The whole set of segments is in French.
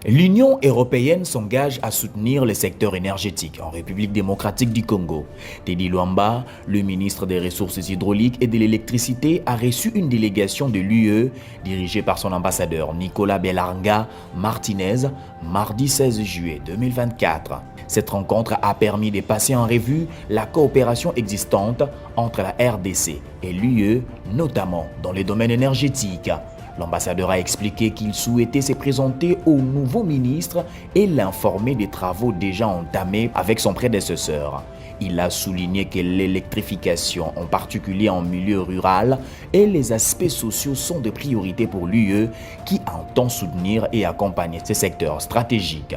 L'Union européenne s'engage à soutenir le secteur énergétique en République démocratique du Congo. Teddy Luamba, le ministre des Ressources hydrauliques et de l'électricité, a reçu une délégation de l'UE dirigée par son ambassadeur Nicolas Bellaranga Martinez mardi 16 juillet 2024. Cette rencontre a permis de passer en revue la coopération existante entre la RDC et l'UE, notamment dans les domaines énergétiques. L'ambassadeur a expliqué qu'il souhaitait se présenter au nouveau ministre et l'informer des travaux déjà entamés avec son prédécesseur. Il a souligné que l'électrification, en particulier en milieu rural, et les aspects sociaux sont des priorités pour l'UE qui entend soutenir et accompagner ces secteurs stratégiques.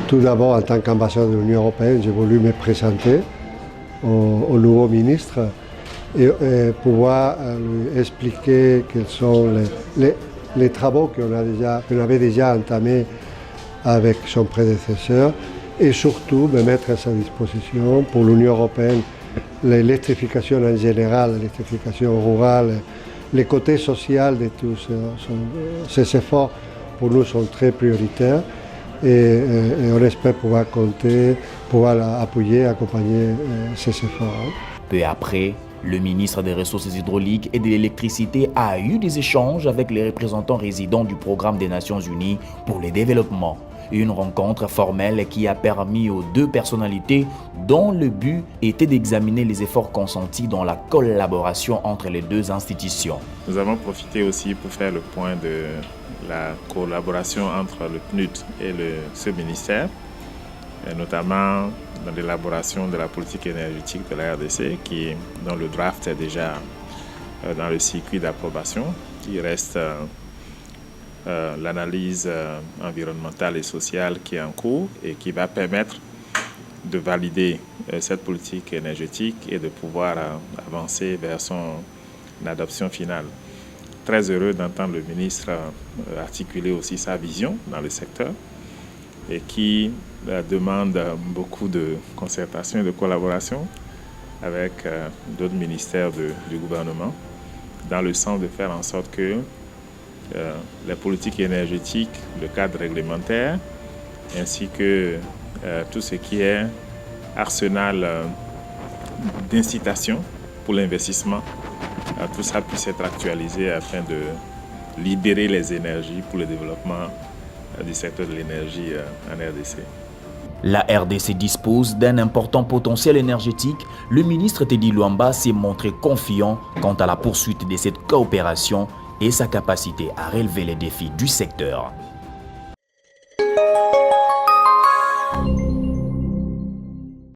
Tout d'abord, en tant qu'ambassadeur de l'Union européenne, j'ai voulu me présenter au nouveau ministre et pouvoir lui expliquer quels sont les travaux qu'on avait déjà entamés avec son prédécesseur et surtout me mettre à sa disposition pour l'Union européenne l'électrification en général, l'électrification rurale, les côtés sociaux de tous ces efforts pour nous sont très prioritaires et on espère pouvoir compter, pouvoir appuyer, accompagner ces efforts. Peu après, le ministre des Ressources hydrauliques et de l'électricité a eu des échanges avec les représentants résidents du programme des Nations Unies pour le développement. Une rencontre formelle qui a permis aux deux personnalités dont le but était d'examiner les efforts consentis dans la collaboration entre les deux institutions. Nous avons profité aussi pour faire le point de la collaboration entre le PNUD et ce ministère, et notamment dans l'élaboration de la politique énergétique de la RDC, dont le draft est déjà dans le circuit d'approbation. Il reste l'analyse environnementale et sociale qui est en cours et qui va permettre de valider cette politique énergétique et de pouvoir avancer vers son adoption finale. Très heureux d'entendre le ministre articuler aussi sa vision dans le secteur et qui demande beaucoup de concertation et de collaboration avec d'autres ministères du gouvernement dans le sens de faire en sorte que les politiques énergétiques, le cadre réglementaire, ainsi que tout ce qui est arsenal d'incitation pour l'investissement, tout ça puisse être actualisé afin de libérer les énergies pour le développement du secteur de l'énergie en RDC. La RDC dispose d'un important potentiel énergétique. Le ministre Teddy Luamba s'est montré confiant quant à la poursuite de cette coopération et sa capacité à relever les défis du secteur.